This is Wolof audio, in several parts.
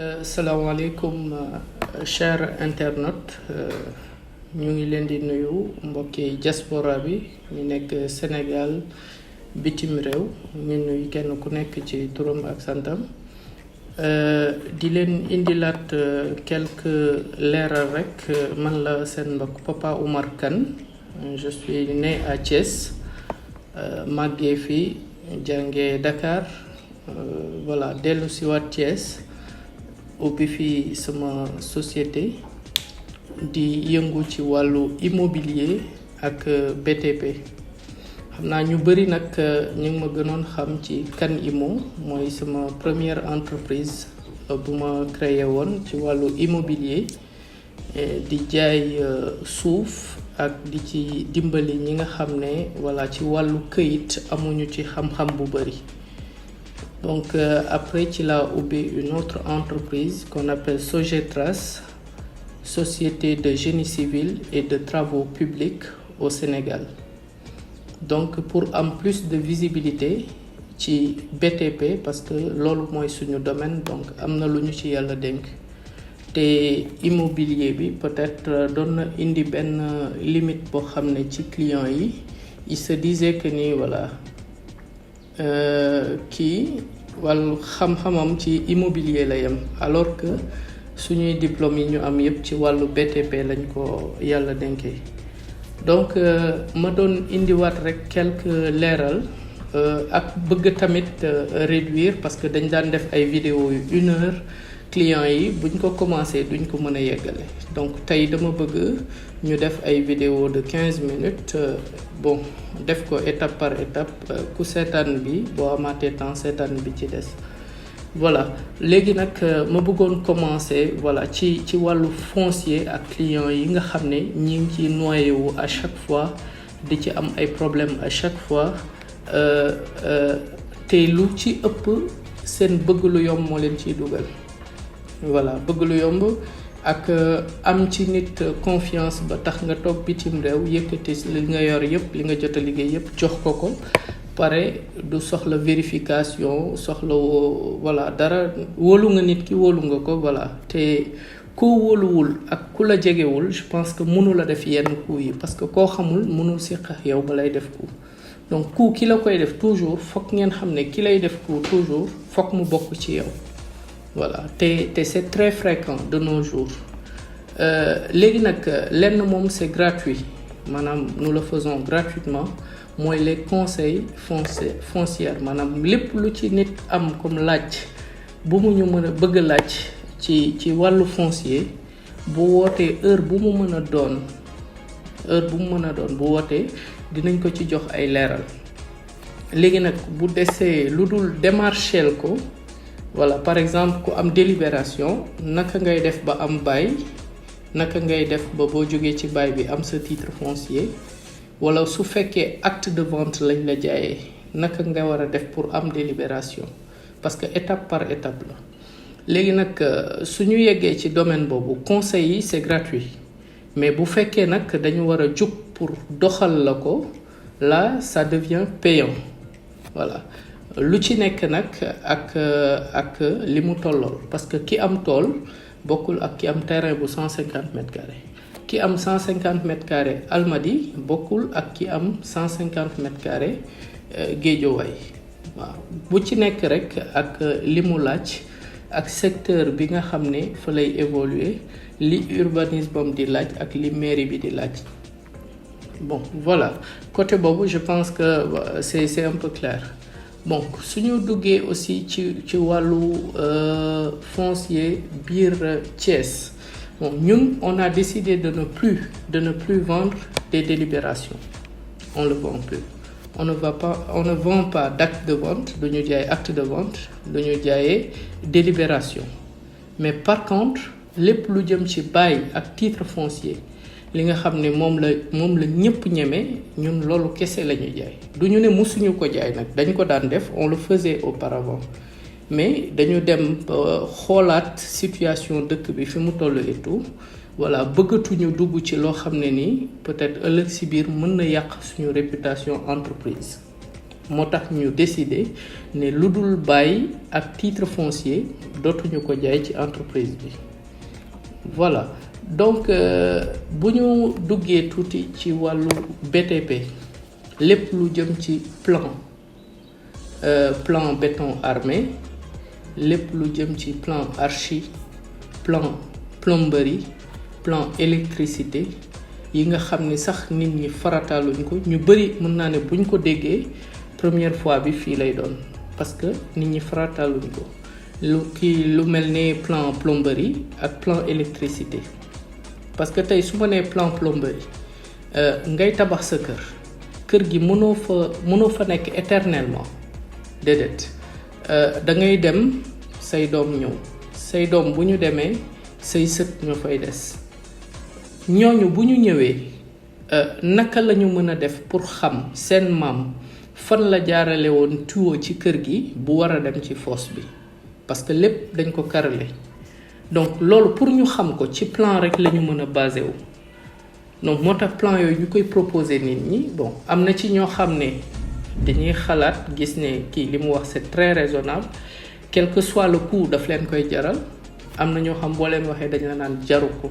salaamaaleykum chers internautes ñu ngi leen di nuyu mbokki diaspora bi ñu nekk Sénégal bitim réew ñu nuyu kenn ku nekk ci turam ak santam di leen indilaat quelques leeral rek man la seen mbokk Papa Oumar Kane je suis né à Thiès màggee fi jàngee Dakar voilà dellu si waat Thiès ubbi fi sama société di yëngu ci wàllu immobilier ak BTP xam naa ñu bëri nag ñu ngi ma gënoon xam ci Kane Immo mooy sama première entreprise bu ma créé woon ci wàllu immobilier di jaay suuf ak di ci dimbali ñi nga xam ne voilà ci wàllu këyit amuñu ci xam-xam bu bëri. Donc après ci laa ubbi une autre entreprise qu'on appelle Sogetras, Société de génie civil et de travaux publics au Sénégal. Donc pour am plus de visibilité ci BTP parce que loolu mooy suñu domaine donc am na lu ñu ci yàlla dénk te immobilier bi peut-être doon na indi benn limite boo xam ne ci clients yi il se disait que ni voilà kii wàllu xam-xamam ci immobilier la yem alors que suñuy diplôme yi ñu am yépp ci wàllu BTP lañ ko yàlla dénkee donc ma doon indiwaat rek quelques leeral ak bëgg tamit réduire parce que dañ daan def ay vidéo yu 1 heure clients yi buñ ko commencé duñ ko mën a yeggale donc tey dama bëgg ñu def ay vidéo de 15 minutes bon def ko étape par étape ku seetaan bi boo amaatee temps seetaan bi ci des voilà léegi nag ma bëggoon commencer voilà ci wàllu foncier ak clients yi nga xam ne ñi ngi ci noyé wu à chaque fois di ci am ay problèmes à chaque fois te lu ci ëpp seen bëgg lu yomb moo leen ciy dugal voilà bëgg lu yomb ak am ci nit confiance ba tax nga toog bitim réew yëkkati li nga yor yëpp li nga jot a liggéey yëpp jox ko pare du soxla vérification soxla voilà dara wóolu nga nit ki wóolu nga ko voilà te koo wóoluwul ak ku la jegewul je pense que mënu la def yenn coup yi parce que koo xamul mënul siq ak yow ba lay def coup donc coup ki la koy def toujours foog ngeen xam ne ki lay def coup toujours foog mu bokk ci yow voilà te c'est très fréquent de nos jours léegi nag lenn moom c'est gratuit maanaam nous le faisons gratuitement mooy les conseils fonciers maanaam lépp lu ci nit am comme laaj bu mu ñu mën a bëgg a laaj ci wàllu foncier bu wootee heure bu mu mën a doon bu wootee dinañ ko ci jox ay leeral léegi nag bu desee lu dul démarchel ko voilà par exemple ku am délibération naka ngay def ba am bail naka ngay def ba boo jógee ci bail bi am sa titre foncier wala su fekkee acte de vente lañ la jaayee naka nga war a def pour am délibération parce que étape par étape la léegi nag suñu yeggee ci domaine boobu conseil yi c'est gratuit mais bu fekkee nag dañu war a jug pour doxal la ko là ça devient payant voilà lu ci nekk nag ak li mu tollool parce que ki am tool bokkul ak ki am terrain bu 150 mètres carrés ki am 150 mètres carrés Almadies bokkul ak ki am 150 mètres carrés Guédiawaye waaw bu ci nekk rek ak li mu laaj ak secteur bi nga xam ne fa lay évoluer li urbanisme am di laaj ak li mairie bi di laaj bon voilà côté boobu je pense que c'est un peu clair bon suñu duggee aussi ci wàllu foncier biir Thiès bon ñun on a décidé de ne plus vendre des délibérations on le vend plus on ne vend pas d'acte de vente duñu jaay acte de vente duñu jaayee délibération mais par contre lépp lu jëm ci bail ak titre foncier li nga xam ne moom la ñëpp ñeme ñun loolu kese la ñuy jaay du ñu ne musuñu ko jaay nag dañ ko daan def on le faisait auparavant mais dañu dem xoolaat situation dëkk bi fi mu toll et tout voilà bëggatuñu dugg ci loo xam ne nii peut-être ëllëg si biir mën na yàq suñu réputation entreprise moo tax ñu décider ne lu dul bàyyi ak titre foncier dootuñu ko jaay ci entreprise bi voilà donc bu ñu duggee tuuti ci wàllu BTP lépp lu jëm ci plan béton armé lépp lu jëm ci plan archi plan plomberie plan électricité yi nga xam ni sax nit ñi farataaluñ ko ñu bari mën naa ne buñ ko déggee première fois bi fii lay doon parce que nit ñi farataaluñ ko lu mel ne plan plomberie ak plan électricité parce que tey su ma nee plan plomberie ngay tabax sa kër gi mënoo fa nekk éternellement déedéet da ngay dem say doom ñëw say doom bu ñu demee say sët ñoo fay des ñooñu bu ñu ñëwee naka la ñu mën a def pour xam seen maam fan la jaarale woon tuyau ci kër gi bu war a dem ci fosse bi parce que lépp dañ ko carrelé donc loolu pour ñu xam ko ci plan rek la ñu mën a basé wu donc moo tax plan yooyu ñu koy proposer nit ñi bon am na ci ñoo xam ne dañuy xalaat gis ne kii li mu wax c'est très raisonnable quel que soit le coût daf leen koy jaral am na ñoo xam boo leen waxee dañ la naan jaru ko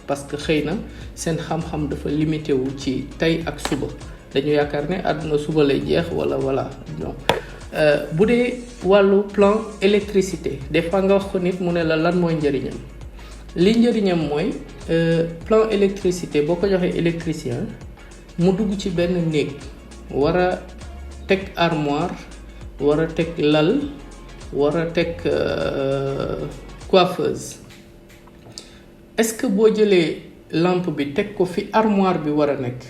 parce que xëy na seen xam-xam dafa limité wu ci tey ak suba dañu yaakaar ne àdduna suba lay jeex wala voilà donc bu dee wàllu plan électricité des fois nga wax ko nit mu ne la lan mooy njëriñam li njëriñam mooy plan électricité boo ko joxee électricien mu dugg ci benn néeg war a teg armoire war a teg lal war a teg coiffeuse est-ce que boo jëlee lampe bi teg ko fi armoire bi war a nekk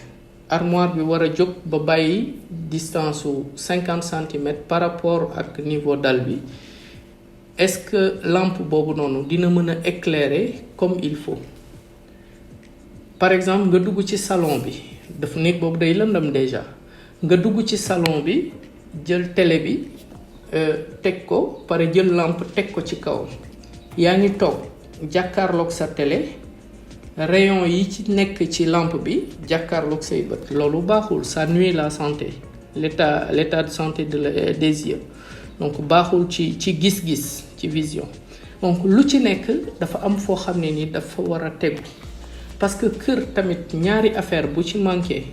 armoire bi war a jóg ba bàyyi distance su 50 centimètres par rapport ak niveau dal bi est-ce que lampe boobu noonu dina mën a éclairer comme il faut par exemple nga dugg ci salon bi daf néeg boobu day lëndam déjà nga dugg ci salon bi jël télé bi teg ko pare jël lampe teg ko ci kaw yaa ngi toog jàkkaarloog sa télé rayon yi ci nekk ci lampe bi jàkkaarloog say bët loolu baaxul ça nuit la santé l'état de santé des yeux donc baaxul ci gis-gis ci vision donc lu ci nekk dafa am foo xam ne ni dafa war a tegu parce que kër tamit ñaari affaire bu ci manqué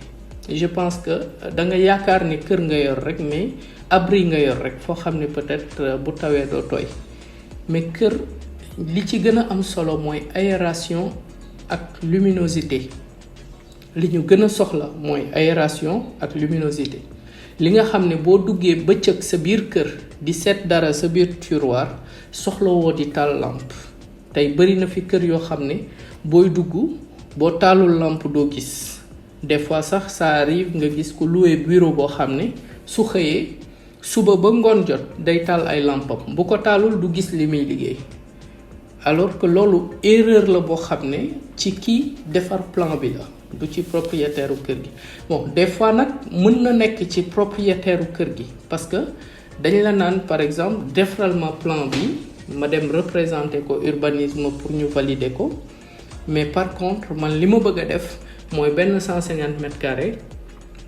je pense que da nga yaakaar ni kër nga yor rek mais abri nga yor rek foo xam ne peut-être bu tawee doo tooy mais kër li ci gën a am solo mooy aération ak luminosité li ñu gën a soxla mooy aération ak luminosité li nga xam ne boo duggee bëccëg sa biir kër di seet dara sa biir tiroir soxlawoo di taal lampe tey bari na fi kër yoo xam ne booy dugg boo taalul lampe doo gis des fois sax ça arrive nga gis ko loué bureau boo xam ne su xëyee suba ba ngoon jot day taal ay lampam bu ko taalul du gis li muy liggéey alors que loolu erreur la boo xam ne ci kii defar plan bi la du ci propriétaire u kër gi bon des fois nag mën na nekk ci propriétaire u kër gi parce que dañ la naan par exemple defaral ma plan bi ma dem représenter ko urbanisme pour ñu valider ko mais par contre man li ma bëgg a def mooy benn 150 mètres carrés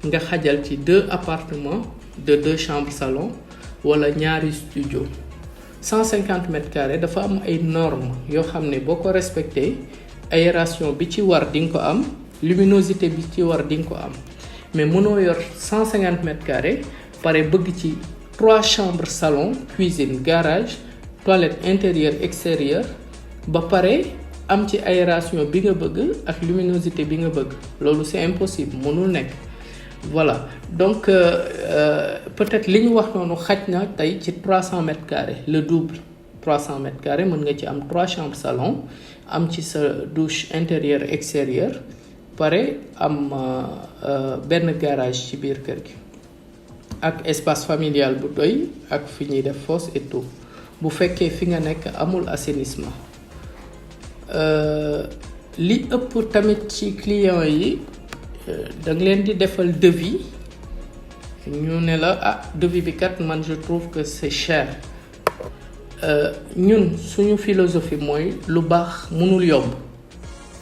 nga xajal ci 2 appartements de 2 chambres salon wala ñaari studio 150 mètres carrés dafa am ay normes yoo xam ne boo ko respecté aération bi ci war di nga ko am luminosité bi ci war di nga ko am mais mënoo yor 150 mètres carrés pare bëgg ci 3 chambres salon cuisine garage toilette intérieure extérieure ba pare am ci aération bi nga bëgg ak luminosité bi nga bëgg loolu c'est impossible mënul nekk voilà donc peut-être li ñu wax noonu xaj na tey ci 300 mètres carrés le double 300 mètres carrés mën nga ci am 3 chambres salon am ci sa douche intérieure extérieure pare am benn garage ci biir kër gi ak espace familial bu doy ak fi ñuy def fosse et tout bu fekkee fi nga nekk amul assainissement li ëpp tamit ci clients yi da nga leen di defal devis ñu ne la ah devis bi kat man je trouve que c'est cher ñun suñu philosophie mooy lu baax mënul yomb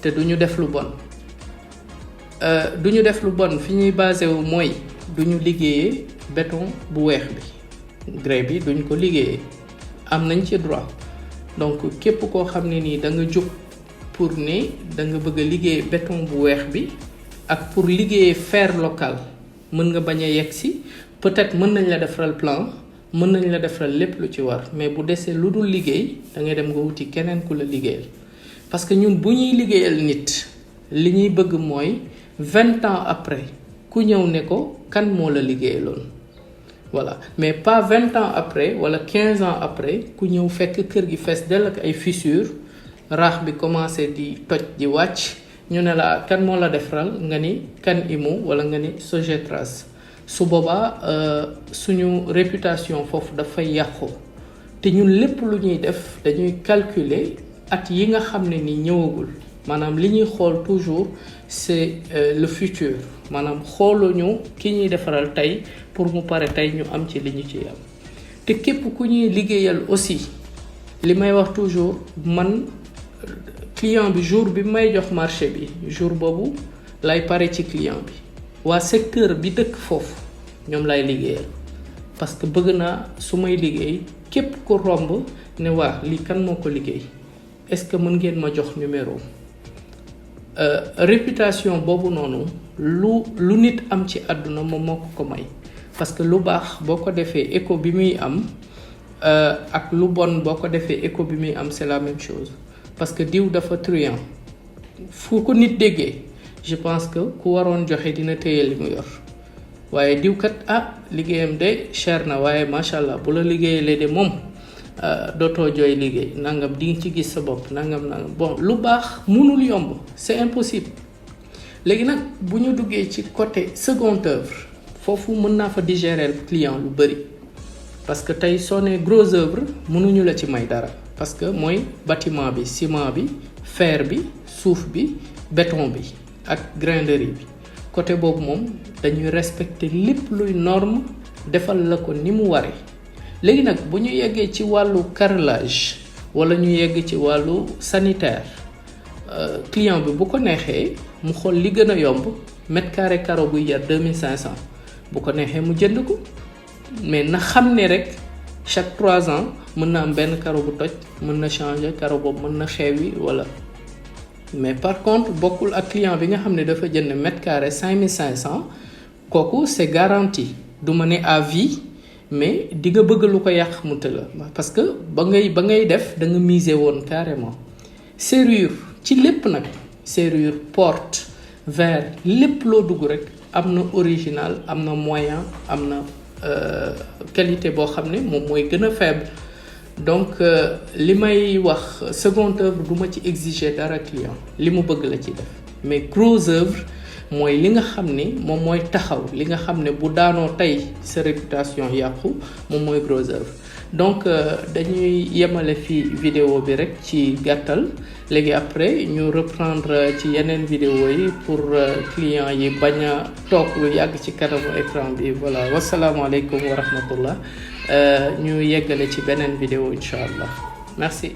te duñu def lu bon duñu def lu bon fi ñuy basé wu mooy duñu liggéeyee béton bu weex bi grès bi duñ ko liggéeyee am nañ ci droit donc képp koo xam ne nii da nga jóg pour ne da nga bëgg a liggéey béton bu weex bi ak pour liggéeyee fer local mën nga bañ a yegg si peut-être mën nañ la defaral plan mën nañ la defaral lépp lu ci war mais bu desee lu dul liggéey da ngay dem nga wuti keneen ku la liggéeyal parce que ñun bu ñuy liggéeyal nit li ñuy bëgg mooy 20 ans après ku ñëw ne ko kan moo la liggéeyaloon voilà mais pas 20 ans après wala 15 ans après ku ñëw fekk kër gi fees dell ak ay fissures raax bi commencé di toj di wàcc ñu ne la kan moo la defaral nga ni kan imu wala nga ni Sogentras su boobaa suñu réputation foofu dafay yàqu te ñun lépp lu ñuy def dañuy calculer at yi nga xam ne ni ñëwagul maanaam li ñuy xool toujours c'est le futur maanaam xooluñu ki ñuy defaral tey pour mu pare tey ñu am ci li ñu ciy am te képp ku ñuy liggéeyal aussi li may wax toujours man client bi jour bi may jox marché bi jour boobu lay pare ci client bi waa secteur bi dëkk foofu ñoom lay liggéeyal parce que bëgg naa su may liggéey képp ku romb ne waa lii kan moo ko liggéey est-ce que mën ngeen ma jox numéro réputation boobu noonu lu nit am ci àdduna moom moo ko may parce que lu baax boo ko defee écho bi muy am ak lu bon boo ko defee écho bi muy am c'est la même chose parce que diw dafa truand fu ko nit déggee je pense que ku waroon joxe dina téye li mu yor waaye diw kat liggéeyam de cher na waaye macha allah bu la liggéeyalee de moom dootoo jooy liggéey nangam di nga ci gis sa bopp nangam bon lu baax mënul yomb c'est impossible léegi nag bu ñu duggee ci côté seconde œuvre foofu mën naa fa digérer client lu bëri parce que tey soo nee gros œuvre mënuñu la ci may dara parce que mooy bâtiment bi ciment bi fer bi suuf bi béton bi ak grinderie bi côté boobu moom dañuy respecter lépp luy norme defal la ko ni mu waree léegi nag bu ñu yeggee ci wàllu carrelage wala ñu yegg ci wàllu sanitaire client bi bu ko neexee mu xool li gën a yomb mètre carré carreau buy jar 2500 bu ko neexee mu jënd ko mais na xam ne rek chaque 3 ans mën na am benn carreau bu toj mën na changer carreau boobu mën na xeewi wala mais par contre bokkul ak client bi nga xam ne dafa jënd mètre carré 5500 kooku c'est garanti du ma ne à vie mais di nga bëgg lu ko yàq mu tëla parce que ba ngay def da nga miser woon carrément serrure ci lépp nag serrure porte verre lépp loo dugg rek am na original am na moyen am na qualité boo xam ne moom mooy gën a faible donc li may wax seconde œuvre du ma ci exiger dara client li mu bëgg la ci def mais gros œuvre mooy li nga xam ne moom mooy taxaw li nga xam ne bu daanoo tey sa réputation yàqu moom mooy gros œuvre donc dañuy yemale fii vidéo bi rek ci gàttal léegi après ñu reprendre ci yeneen vidéo yi pour client yi bañ a toog lu yàgg ci kanamu écran bi voilà wasalaamaaleykum wa rahmatullah ñu yeggale ci beneen vidéo incha allah merci